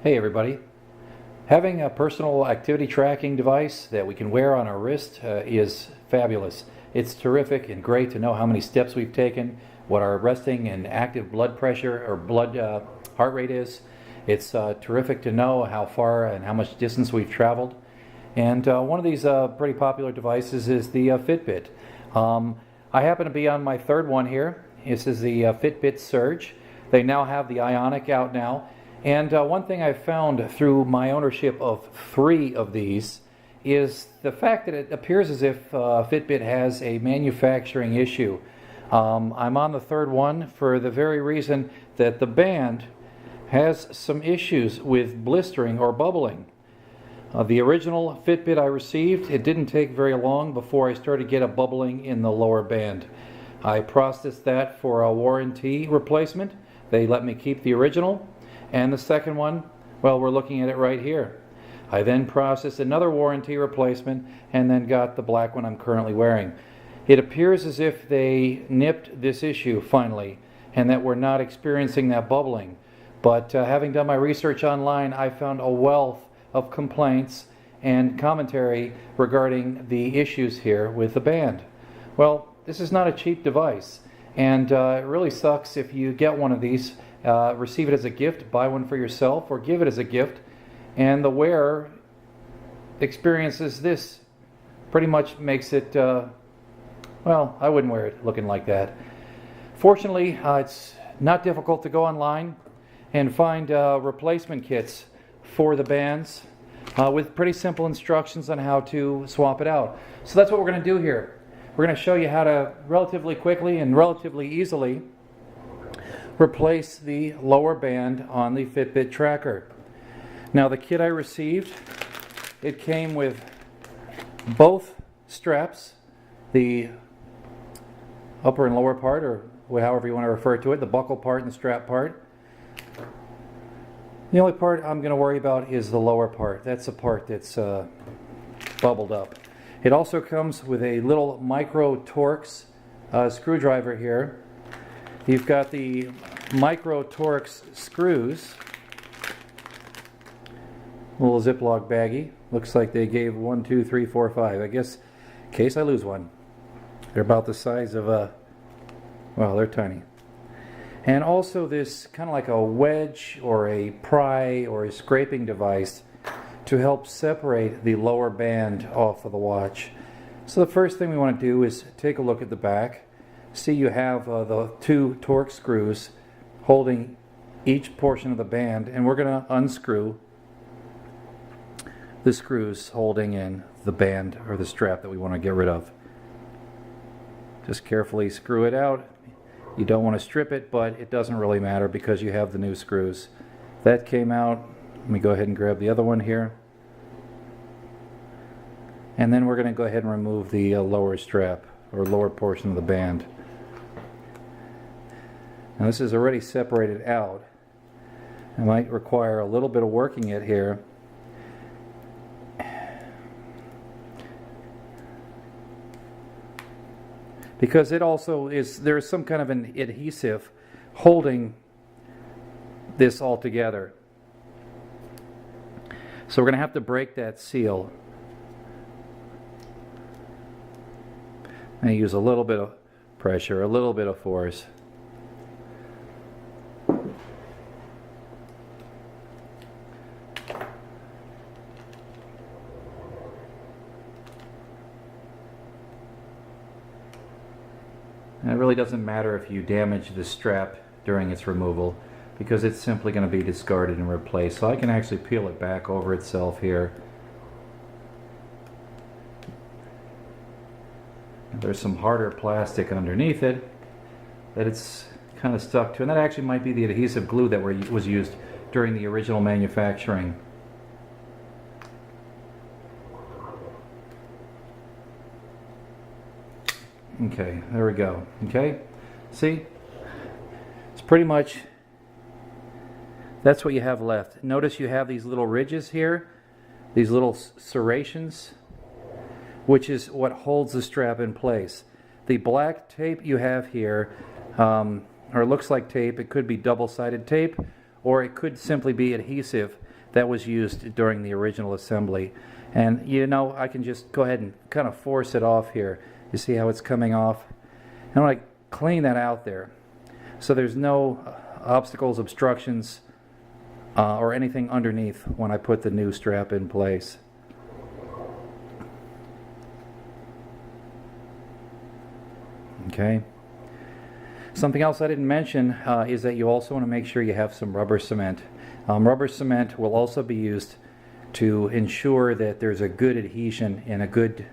Hey everybody. Having a personal activity tracking device that we can wear on our wrist is fabulous. It's terrific and great to know how many steps we've taken, what our resting and active blood pressure or blood heart rate is. It's terrific to know how far and how much distance we've traveled. And one of these pretty popular devices is the Fitbit. I happen to be on my third one here. This is the Fitbit Surge. They now have the Ionic out now. And one thing I found through my ownership of 3 of these is the fact that it appears as if Fitbit has a manufacturing issue. I'm on the third one for the very reason that the band has some issues with blistering or bubbling. The original Fitbit I received, it didn't take very long before I started to get a bubbling in the lower band. I processed that for a warranty replacement. They let me keep the original. And the second one, well, we're looking at it right here. I then processed another warranty replacement and then got the black one I'm currently wearing. It appears as if they nipped this issue finally and that we're not experiencing that bubbling. But having done my research online, I found a wealth of complaints and commentary regarding the issues here with the band. Well, this is not a cheap device, and it really sucks if you get one of these. Receive it as a gift, buy one for yourself, or give it as a gift, and the wearer experiences this. Pretty much makes it, well, I wouldn't wear it looking like that. Fortunately, it's not difficult to go online and find replacement kits for the bands with pretty simple instructions on how to swap it out. So that's what we're going to do here. We're going to show you how to relatively quickly and relatively easily replace the lower band on the Fitbit tracker. Now the kit I received, it came with both straps, the upper and lower part, or however you want to refer to it, the buckle part and the strap part. The only part I'm going to worry about is the lower part. That's the part that's bubbled up. It also comes with a little micro Torx screwdriver here. You've got the micro Torx screws, a little Ziploc baggie. Looks like they gave 1, 2, 3, 4, 5. I guess in case I lose one. They're about the size of a, well, they're tiny. And also this kind of like a wedge or a pry or a scraping device to help separate the lower band off of the watch. So the first thing we want to do is take a look at the back. See, you have the 2 Torx screws holding each portion of the band, and we're going to unscrew the screws holding in the band or the strap that we want to get rid of. Just carefully screw it out. You don't want to strip it, but it doesn't really matter because you have the new screws. That came out. Let me go ahead and grab the other one here. And then we're going to go ahead and remove the lower strap or lower portion of the band. Now this is already separated out. It might require a little bit of working it here. Because it also is, there's some kind of an adhesive holding this all together. So we're going to have to break that seal. And use a little bit of pressure, a little bit of force. And it really doesn't matter if you damage the strap during its removal because it's simply going to be discarded and replaced. So I can actually peel it back over itself here. There's some harder plastic underneath it that it's kind of stuck to, and that actually might be the adhesive glue that was used during the original manufacturing. Okay, there we go. Okay, see? It's pretty much, that's what you have left. Notice you have these little ridges here, these little serrations, which is what holds the strap in place. The black tape you have here, or looks like tape, it could be double-sided tape, or it could simply be adhesive that was used during the original assembly. And you know, I can just go ahead and kind of force it off here. You see how it's coming off? And I clean that out there so there's no obstacles, obstructions, or anything underneath when I put the new strap in place. Okay. Something else I didn't mention is that you also want to make sure you have some rubber cement. Rubber cement will also be used to ensure that there's a good adhesion and a good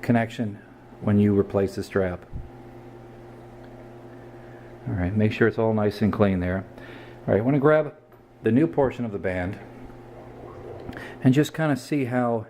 connection when you replace the strap. Alright, make sure it's all nice and clean there. Alright, I want to grab the new portion of the band and just kind of see how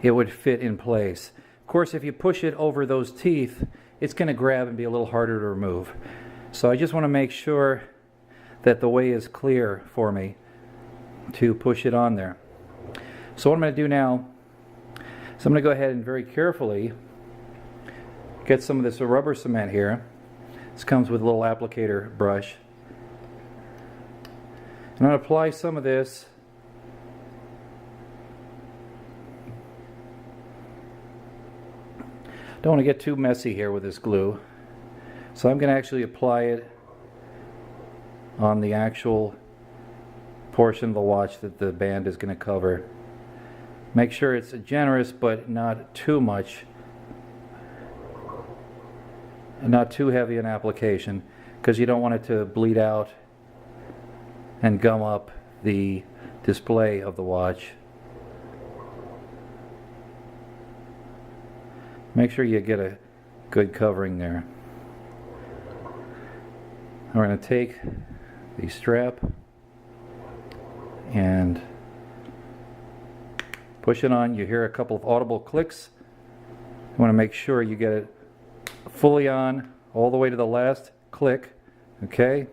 it would fit in place. Of course, if you push it over those teeth, it's going to grab and be a little harder to remove. So I just want to make sure that the way is clear for me to push it on there. So what I'm going to do now is I'm going to go ahead and very carefully get some of this rubber cement here. This comes with a little applicator brush. And I'm going to apply some of this don't want to get too messy here with this glue. So I'm going to actually apply it on the actual portion of the watch that the band is going to cover. Make sure it's generous but not too much and not too heavy an application, because you don't want it to bleed out and gum up the display of the watch. Make sure you get a good covering there. We're going to take the strap and push it on. You hear a couple of audible clicks. You want to make sure you get it fully on all the way to the last click. Okay,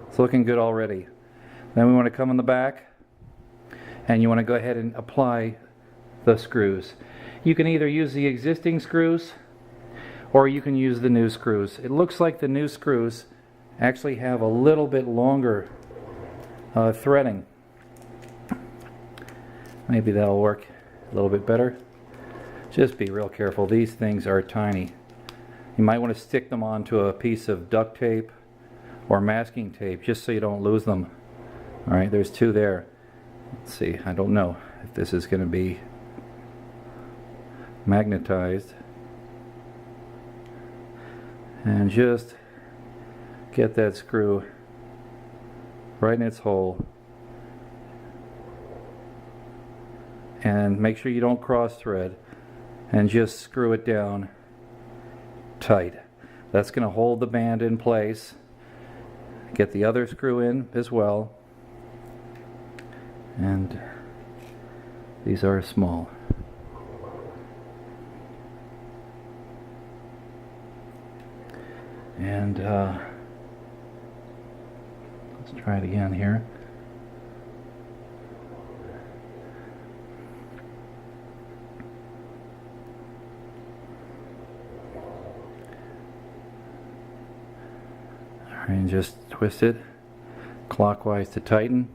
it's looking good already. Then we want to come in the back and you want to go ahead and apply the screws. You can either use the existing screws or you can use the new screws. It looks like the new screws actually have a little bit longer threading. Maybe that'll work a little bit better. Just be real careful. These things are tiny. You might want to stick them onto a piece of duct tape or masking tape just so you don't lose them. Alright, there's two there. Let's see, I don't know if this is going to be magnetized. And just get that screw right in its hole. And make sure you don't cross thread, and just screw it down tight. That's going to hold the band in place. Get the other screw in as well. And these are small. And let's try it again here. And just twist it clockwise to tighten.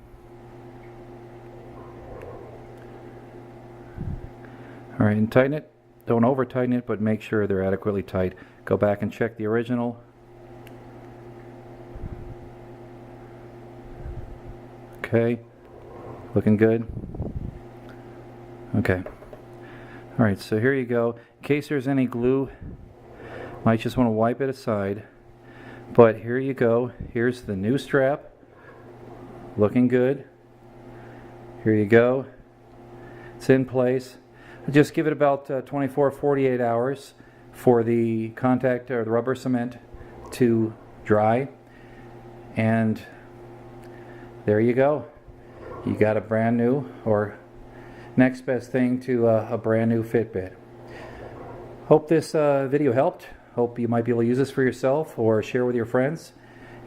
Alright, and tighten it. Don't over tighten it, but make sure they're adequately tight. Go back and check the original. Okay, looking good. Okay. Alright, so here you go. In case there's any glue, might just want to wipe it aside. But here you go. Here's the new strap. Looking good. Here you go. It's in place. Just give it about 24-48 hours for the contact or the rubber cement to dry. And there you go. You got a brand new, or next best thing to a brand new Fitbit. Hope this video helped. Hope you might be able to use this for yourself or share with your friends,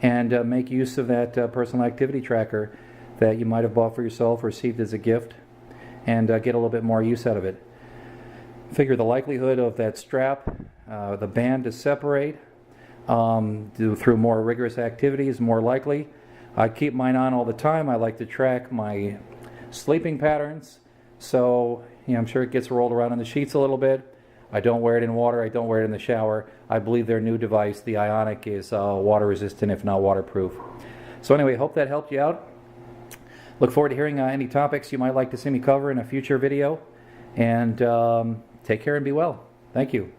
and make use of that personal activity tracker that you might have bought for yourself or received as a gift, and get a little bit more use out of it. Figure the likelihood of that strap, the band to separate through more rigorous activity is more likely. I keep mine on all the time. I like to track my sleeping patterns. So I'm sure it gets rolled around in the sheets a little bit. I don't wear it in water. I don't wear it in the shower. I believe their new device, the Ionic, is water resistant, if not waterproof. So anyway, hope that helped you out. Look forward to hearing any topics you might like to see me cover in a future video. And take care and be well. Thank you.